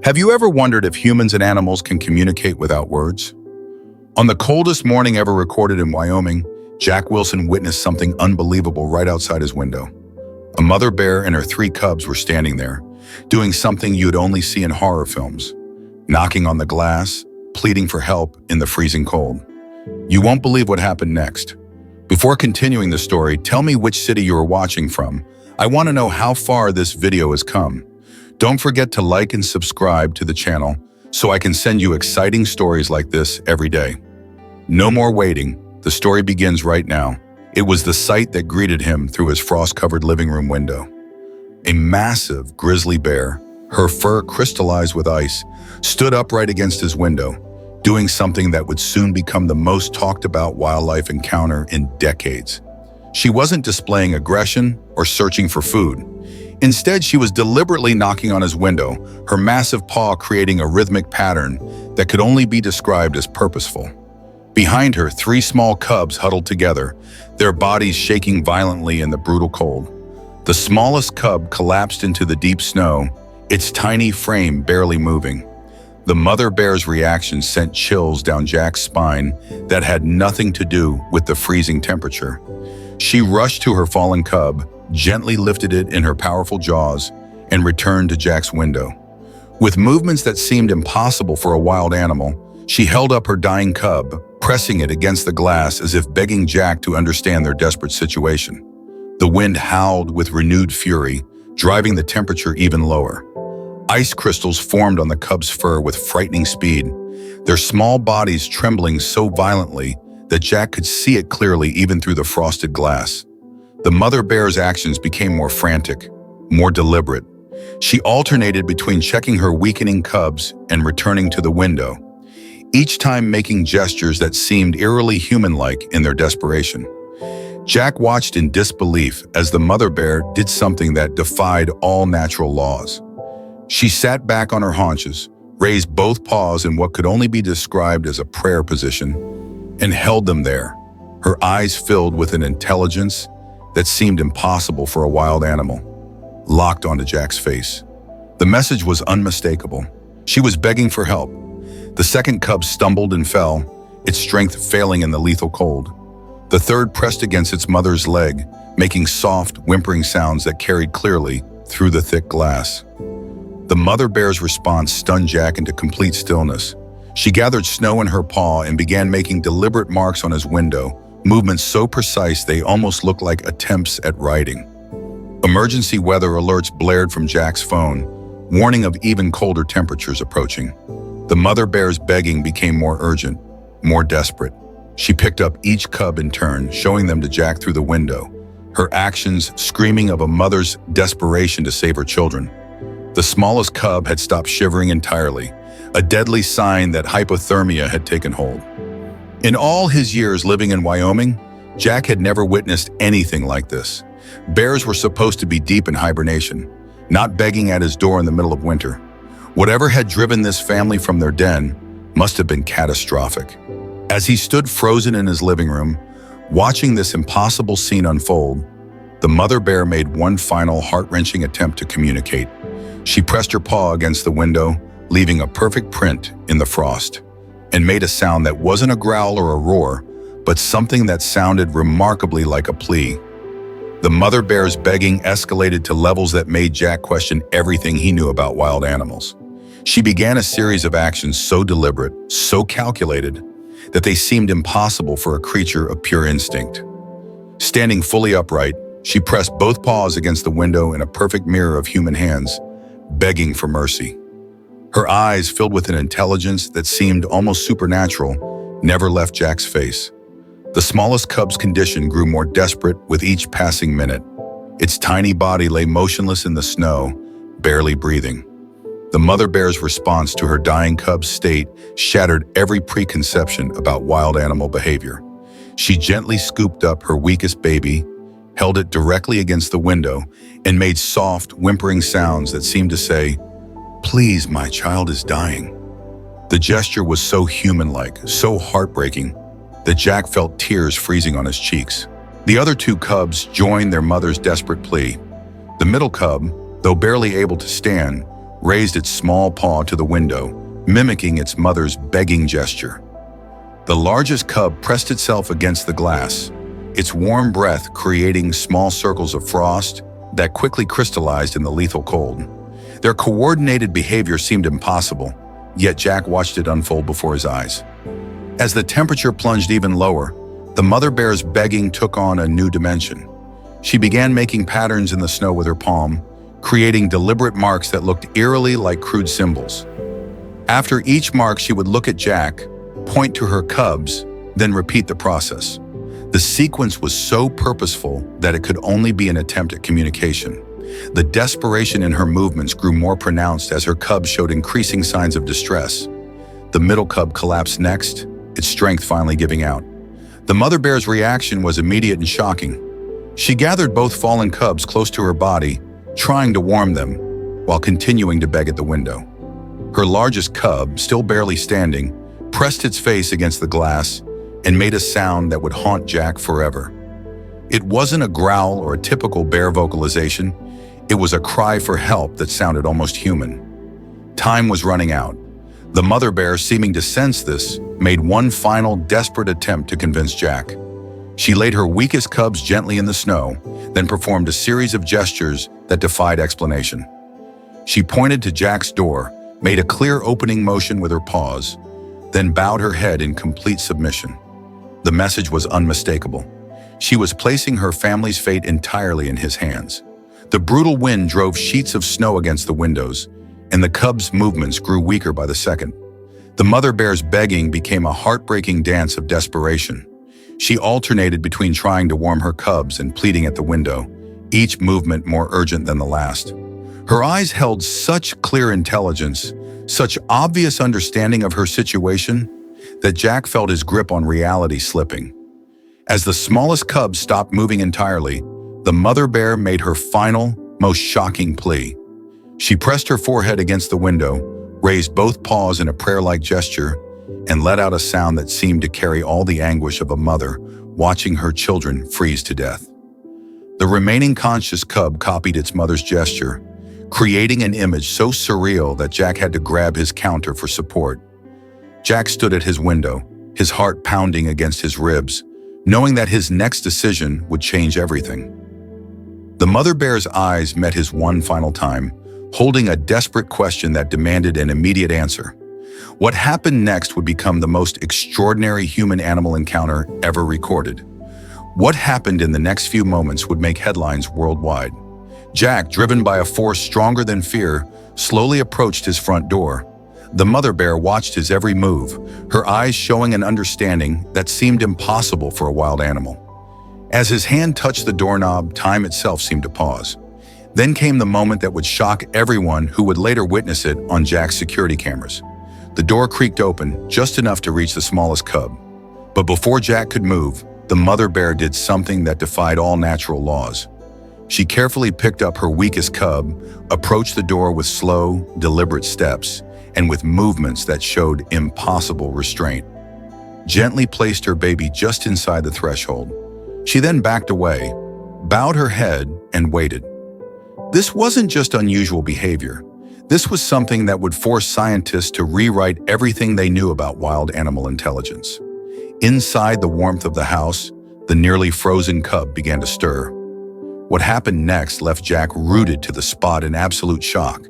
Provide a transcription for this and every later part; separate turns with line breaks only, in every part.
Have you ever wondered if humans and animals can communicate without words? On the coldest morning ever recorded in Wyoming, Jack Wilson witnessed something unbelievable right outside his window. A mother bear and her 3 cubs were standing there, doing something you'd only see in horror films, knocking on the glass, pleading for help in the freezing cold. You won't believe what happened next. Before continuing the story, tell me which city you are watching from. I want to know how far this video has come. Don't forget to like and subscribe to the channel so I can send you exciting stories like this every day. No more waiting. The story begins right now. It was the sight that greeted him through his frost-covered living room window. A massive grizzly bear, her fur crystallized with ice, stood upright against his window, doing something that would soon become the most talked about wildlife encounter in decades. She wasn't displaying aggression or searching for food. Instead, she was deliberately knocking on his window, her massive paw creating a rhythmic pattern that could only be described as purposeful. Behind her, 3 small cubs huddled together, their bodies shaking violently in the brutal cold. The smallest cub collapsed into the deep snow, its tiny frame barely moving. The mother bear's reaction sent chills down Jack's spine that had nothing to do with the freezing temperature. She rushed to her fallen cub, gently lifted it in her powerful jaws, and returned to Jack's window. With movements that seemed impossible for a wild animal, she held up her dying cub, pressing it against the glass as if begging Jack to understand their desperate situation. The wind howled with renewed fury, driving the temperature even lower. Ice crystals formed on the cub's fur with frightening speed, their small bodies trembling so violently that Jack could see it clearly even through the frosted glass. The mother bear's actions became more frantic, more deliberate. She alternated between checking her weakening cubs and returning to the window, each time making gestures that seemed eerily human-like in their desperation. Jack watched in disbelief as the mother bear did something that defied all natural laws. She sat back on her haunches, raised both paws in what could only be described as a prayer position, and held them there, her eyes filled with an intelligence that seemed impossible for a wild animal, locked onto Jack's face. The message was unmistakable. She was begging for help. The second cub stumbled and fell, its strength failing in the lethal cold. The third pressed against its mother's leg, making soft, whimpering sounds that carried clearly through the thick glass. The mother bear's response stunned Jack into complete stillness. She gathered snow in her paw and began making deliberate marks on his window, movements so precise they almost looked like attempts at writing. Emergency weather alerts blared from Jack's phone, warning of even colder temperatures approaching. The mother bear's begging became more urgent, more desperate. She picked up each cub in turn, showing them to Jack through the window, her actions screaming of a mother's desperation to save her children. The smallest cub had stopped shivering entirely, a deadly sign that hypothermia had taken hold. In all his years living in Wyoming, Jack had never witnessed anything like this. Bears were supposed to be deep in hibernation, not begging at his door in the middle of winter. Whatever had driven this family from their den must have been catastrophic. As he stood frozen in his living room, watching this impossible scene unfold, the mother bear made one final heart-wrenching attempt to communicate. She pressed her paw against the window, leaving a perfect print in the frost, and made a sound that wasn't a growl or a roar, but something that sounded remarkably like a plea. The mother bear's begging escalated to levels that made Jack question everything he knew about wild animals. She began a series of actions so deliberate, so calculated, that they seemed impossible for a creature of pure instinct. Standing fully upright, she pressed both paws against the window in a perfect mirror of human hands, begging for mercy. Her eyes, filled with an intelligence that seemed almost supernatural, never left Jack's face. The smallest cub's condition grew more desperate with each passing minute. Its tiny body lay motionless in the snow, barely breathing. The mother bear's response to her dying cub's state shattered every preconception about wild animal behavior. She gently scooped up her weakest baby, held it directly against the window, and made soft, whimpering sounds that seemed to say, "Please, my child is dying." The gesture was so human-like, so heartbreaking, that Jack felt tears freezing on his cheeks. The other 2 cubs joined their mother's desperate plea. The middle cub, though barely able to stand, raised its small paw to the window, mimicking its mother's begging gesture. The largest cub pressed itself against the glass, its warm breath creating small circles of frost that quickly crystallized in the lethal cold. Their coordinated behavior seemed impossible, yet Jack watched it unfold before his eyes. As the temperature plunged even lower, the mother bear's begging took on a new dimension. She began making patterns in the snow with her palm, creating deliberate marks that looked eerily like crude symbols. After each mark, she would look at Jack, point to her cubs, then repeat the process. The sequence was so purposeful that it could only be an attempt at communication. The desperation in her movements grew more pronounced as her cubs showed increasing signs of distress. The middle cub collapsed next, its strength finally giving out. The mother bear's reaction was immediate and shocking. She gathered both fallen cubs close to her body, trying to warm them, while continuing to beg at the window. Her largest cub, still barely standing, pressed its face against the glass and made a sound that would haunt Jack forever. It wasn't a growl or a typical bear vocalization. It was a cry for help that sounded almost human. Time was running out. The mother bear, seeming to sense this, made one final desperate attempt to convince Jack. She laid her weakest cubs gently in the snow, then performed a series of gestures that defied explanation. She pointed to Jack's door, made a clear opening motion with her paws, then bowed her head in complete submission. The message was unmistakable. She was placing her family's fate entirely in his hands. The brutal wind drove sheets of snow against the windows, and the cubs' movements grew weaker by the second. The mother bear's begging became a heartbreaking dance of desperation. She alternated between trying to warm her cubs and pleading at the window, each movement more urgent than the last. Her eyes held such clear intelligence, such obvious understanding of her situation, that Jack felt his grip on reality slipping. As the smallest cub stopped moving entirely, the mother bear made her final, most shocking plea. She pressed her forehead against the window, raised both paws in a prayer-like gesture, and let out a sound that seemed to carry all the anguish of a mother watching her children freeze to death. The remaining conscious cub copied its mother's gesture, creating an image so surreal that Jack had to grab his counter for support. Jack stood at his window, his heart pounding against his ribs, knowing that his next decision would change everything. The mother bear's eyes met his one final time, holding a desperate question that demanded an immediate answer. What happened next would become the most extraordinary human-animal encounter ever recorded. What happened in the next few moments would make headlines worldwide. Jack, driven by a force stronger than fear, slowly approached his front door. The mother bear watched his every move, her eyes showing an understanding that seemed impossible for a wild animal. As his hand touched the doorknob, time itself seemed to pause. Then came the moment that would shock everyone who would later witness it on Jack's security cameras. The door creaked open, just enough to reach the smallest cub. But before Jack could move, the mother bear did something that defied all natural laws. She carefully picked up her weakest cub, approached the door with slow, deliberate steps, and with movements that showed impossible restraint. Gently placed her baby just inside the threshold. She then backed away, bowed her head, and waited. This wasn't just unusual behavior. This was something that would force scientists to rewrite everything they knew about wild animal intelligence. Inside the warmth of the house, the nearly frozen cub began to stir. What happened next left Jack rooted to the spot in absolute shock.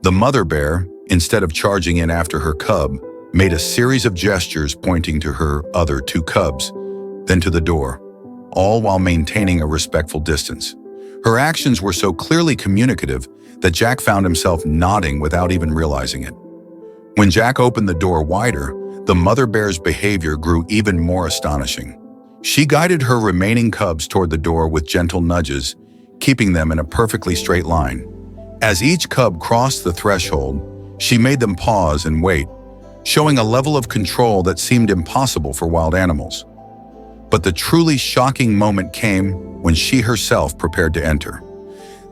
The mother bear, instead of charging in after her cub, made a series of gestures pointing to her other two cubs, then to the door, all while maintaining a respectful distance. Her actions were so clearly communicative that Jack found himself nodding without even realizing it. When Jack opened the door wider, the mother bear's behavior grew even more astonishing. She guided her remaining cubs toward the door with gentle nudges, keeping them in a perfectly straight line. As each cub crossed the threshold, she made them pause and wait, showing a level of control that seemed impossible for wild animals. But the truly shocking moment came when she herself prepared to enter.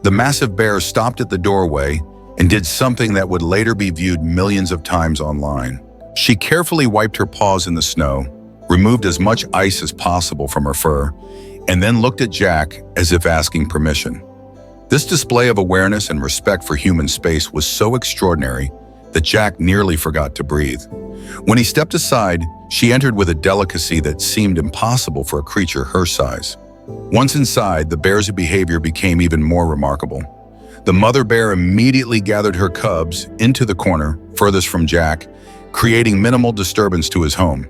The massive bear stopped at the doorway and did something that would later be viewed millions of times online. She carefully wiped her paws in the snow, removed as much ice as possible from her fur, and then looked at Jack as if asking permission. This display of awareness and respect for human space was so extraordinary that Jack nearly forgot to breathe. When he stepped aside, she entered with a delicacy that seemed impossible for a creature her size. Once inside, the bear's behavior became even more remarkable. The mother bear immediately gathered her cubs into the corner furthest from Jack, creating minimal disturbance to his home.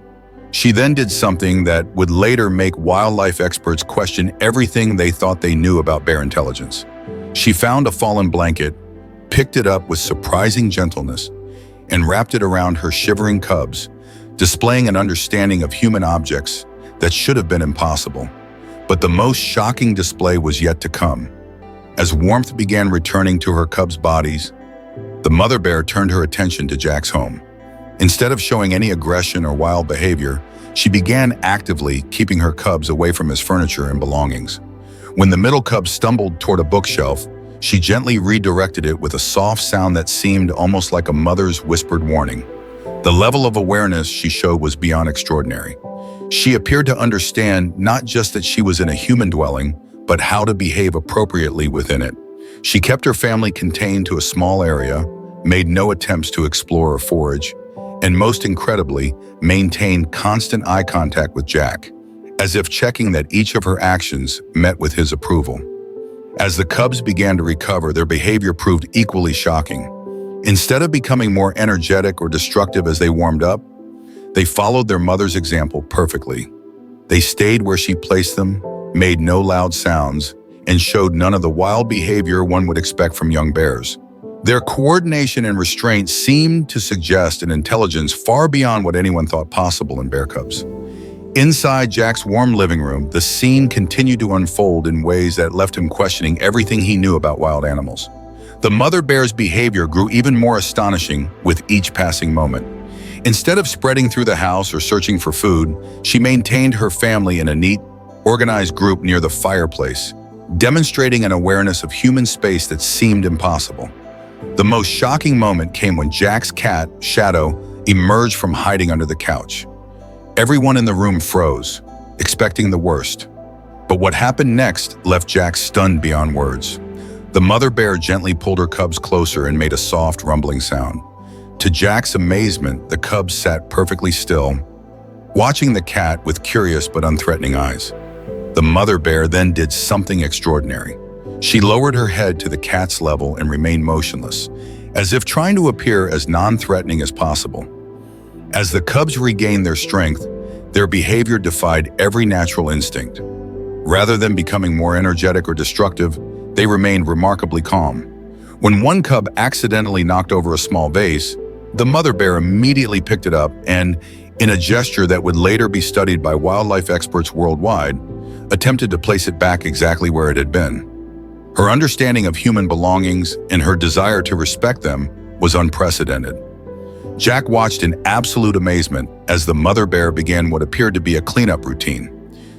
She then did something that would later make wildlife experts question everything they thought they knew about bear intelligence. She found a fallen blanket, picked it up with surprising gentleness, and wrapped it around her shivering cubs, displaying an understanding of human objects that should have been impossible. But the most shocking display was yet to come. As warmth began returning to her cubs' bodies, the mother bear turned her attention to Jack's home. Instead of showing any aggression or wild behavior, she began actively keeping her cubs away from his furniture and belongings. When the middle cub stumbled toward a bookshelf, she gently redirected it with a soft sound that seemed almost like a mother's whispered warning. The level of awareness she showed was beyond extraordinary. She appeared to understand not just that she was in a human dwelling, but how to behave appropriately within it. She kept her family contained to a small area, made no attempts to explore or forage, and most incredibly, maintained constant eye contact with Jack, as if checking that each of her actions met with his approval. As the cubs began to recover, their behavior proved equally shocking. Instead of becoming more energetic or destructive as they warmed up, they followed their mother's example perfectly. They stayed where she placed them, made no loud sounds, and showed none of the wild behavior one would expect from young bears. Their coordination and restraint seemed to suggest an intelligence far beyond what anyone thought possible in bear cubs. Inside Jack's warm living room, the scene continued to unfold in ways that left him questioning everything he knew about wild animals. The mother bear's behavior grew even more astonishing with each passing moment. Instead of spreading through the house or searching for food, she maintained her family in a neat, organized group near the fireplace, demonstrating an awareness of human space that seemed impossible. The most shocking moment came when Jack's cat, Shadow, emerged from hiding under the couch. Everyone in the room froze, expecting the worst. But what happened next left Jack stunned beyond words. The mother bear gently pulled her cubs closer and made a soft, rumbling sound. To Jack's amazement, the cubs sat perfectly still, watching the cat with curious but unthreatening eyes. The mother bear then did something extraordinary. She lowered her head to the cat's level and remained motionless, as if trying to appear as non-threatening as possible. As the cubs regained their strength, their behavior defied every natural instinct. Rather than becoming more energetic or destructive, they remained remarkably calm. When one cub accidentally knocked over a small vase, the mother bear immediately picked it up and, in a gesture that would later be studied by wildlife experts worldwide, attempted to place it back exactly where it had been. Her understanding of human belongings and her desire to respect them was unprecedented. Jack watched in absolute amazement as the mother bear began what appeared to be a cleanup routine.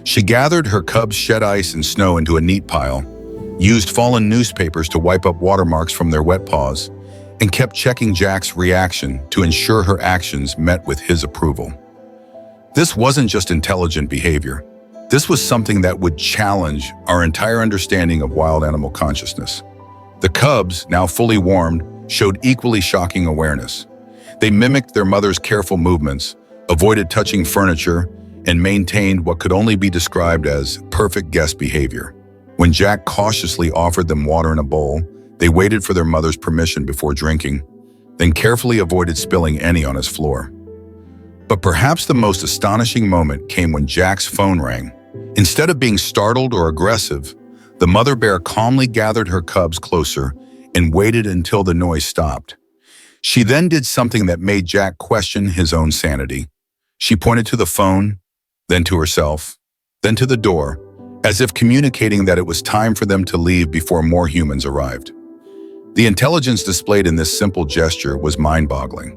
She gathered her cubs' shed ice and snow into a neat pile, used fallen newspapers to wipe up watermarks from their wet paws, and kept checking Jack's reaction to ensure her actions met with his approval. This wasn't just intelligent behavior. This was something that would challenge our entire understanding of wild animal consciousness. The cubs, now fully warmed, showed equally shocking awareness. They mimicked their mother's careful movements, avoided touching furniture, and maintained what could only be described as perfect guest behavior. When Jack cautiously offered them water in a bowl, they waited for their mother's permission before drinking, then carefully avoided spilling any on his floor. But perhaps the most astonishing moment came when Jack's phone rang. Instead of being startled or aggressive, the mother bear calmly gathered her cubs closer and waited until the noise stopped. She then did something that made Jack question his own sanity. She pointed to the phone, then to herself, then to the door, as if communicating that it was time for them to leave before more humans arrived. The intelligence displayed in this simple gesture was mind-boggling.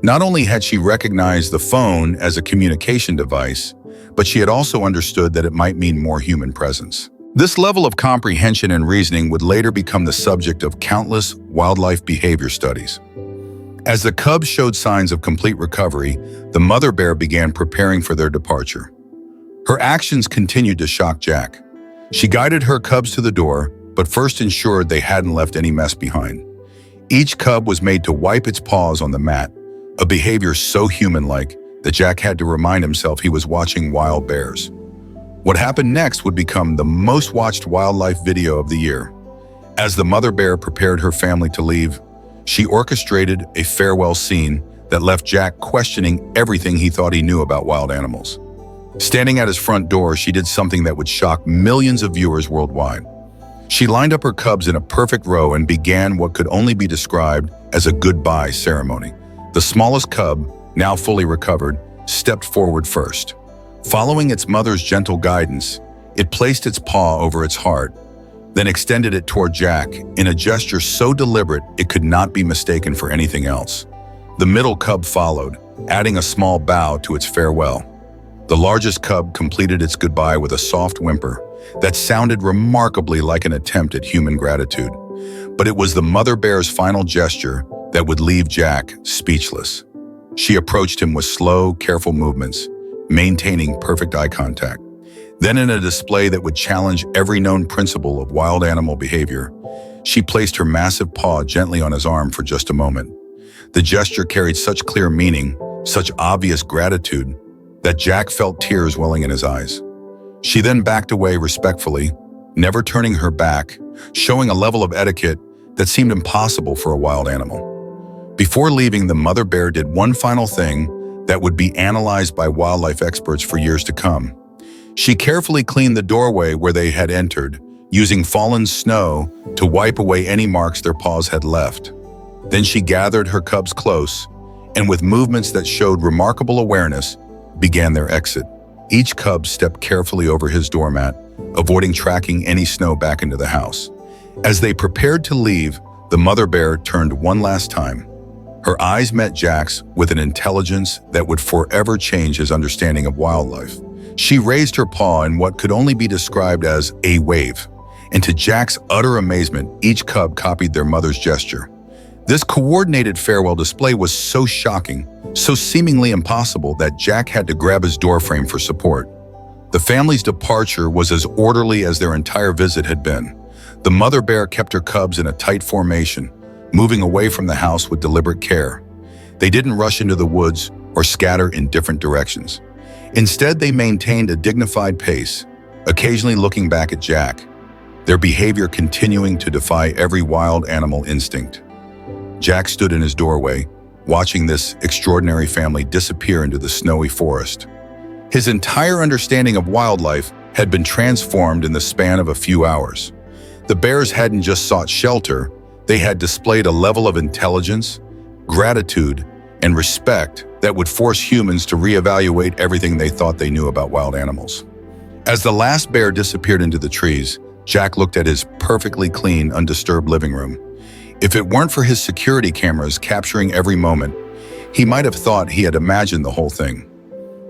Not only had she recognized the phone as a communication device, but she had also understood that it might mean more human presence. This level of comprehension and reasoning would later become the subject of countless wildlife behavior studies. As the cubs showed signs of complete recovery, the mother bear began preparing for their departure. Her actions continued to shock Jack. She guided her cubs to the door, but first ensured they hadn't left any mess behind. Each cub was made to wipe its paws on the mat, a behavior so human-like that Jack had to remind himself he was watching wild bears. What happened next would become the most watched wildlife video of the year. As the mother bear prepared her family to leave, she orchestrated a farewell scene that left Jack questioning everything he thought he knew about wild animals. Standing at his front door, she did something that would shock millions of viewers worldwide. She lined up her cubs in a perfect row and began what could only be described as a goodbye ceremony. The smallest cub, now fully recovered, stepped forward first. Following its mother's gentle guidance, it placed its paw over its heart, then extended it toward Jack in a gesture so deliberate it could not be mistaken for anything else. The middle cub followed, adding a small bow to its farewell. The largest cub completed its goodbye with a soft whimper that sounded remarkably like an attempt at human gratitude. But it was the mother bear's final gesture that would leave Jack speechless. She approached him with slow, careful movements, maintaining perfect eye contact. Then, in a display that would challenge every known principle of wild animal behavior, she placed her massive paw gently on his arm for just a moment. The gesture carried such clear meaning, such obvious gratitude, that Jack felt tears welling in his eyes. She then backed away respectfully, never turning her back, showing a level of etiquette that seemed impossible for a wild animal. Before leaving, the mother bear did one final thing that would be analyzed by wildlife experts for years to come. She carefully cleaned the doorway where they had entered, using fallen snow to wipe away any marks their paws had left. Then she gathered her cubs close, and with movements that showed remarkable awareness, began their exit. Each cub stepped carefully over his doormat, avoiding tracking any snow back into the house. As they prepared to leave, the mother bear turned one last time. Her eyes met Jack's with an intelligence that would forever change his understanding of wildlife. She raised her paw in what could only be described as a wave, and to Jack's utter amazement, each cub copied their mother's gesture. This coordinated farewell display was so shocking, so seemingly impossible, that Jack had to grab his doorframe for support. The family's departure was as orderly as their entire visit had been. The mother bear kept her cubs in a tight formation, moving away from the house with deliberate care. They didn't rush into the woods or scatter in different directions. Instead, they maintained a dignified pace, occasionally looking back at Jack, their behavior continuing to defy every wild animal instinct. Jack stood in his doorway, watching this extraordinary family disappear into the snowy forest. His entire understanding of wildlife had been transformed in the span of a few hours. The bears hadn't just sought shelter, they had displayed a level of intelligence, gratitude, and respect that would force humans to reevaluate everything they thought they knew about wild animals. As the last bear disappeared into the trees, Jack looked at his perfectly clean, undisturbed living room. If it weren't for his security cameras capturing every moment, he might have thought he had imagined the whole thing.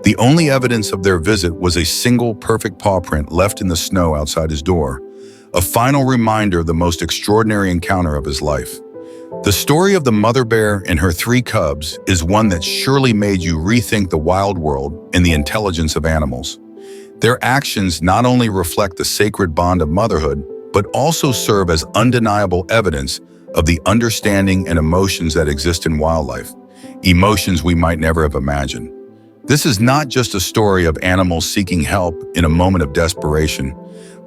The only evidence of their visit was a single perfect paw print left in the snow outside his door, a final reminder of the most extraordinary encounter of his life. The story of the mother bear and her 3 cubs is one that surely made you rethink the wild world and the intelligence of animals. Their actions not only reflect the sacred bond of motherhood, but also serve as undeniable evidence of the understanding and emotions that exist in wildlife, emotions we might never have imagined. This is not just a story of animals seeking help in a moment of desperation,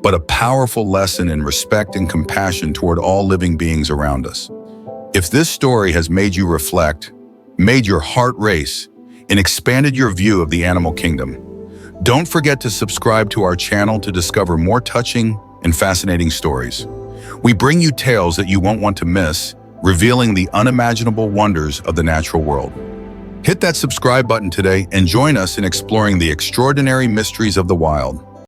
but a powerful lesson in respect and compassion toward all living beings around us. If this story has made you reflect, made your heart race, and expanded your view of the animal kingdom, don't forget to subscribe to our channel to discover more touching and fascinating stories. We bring you tales that you won't want to miss, revealing the unimaginable wonders of the natural world. Hit that subscribe button today and join us in exploring the extraordinary mysteries of the wild.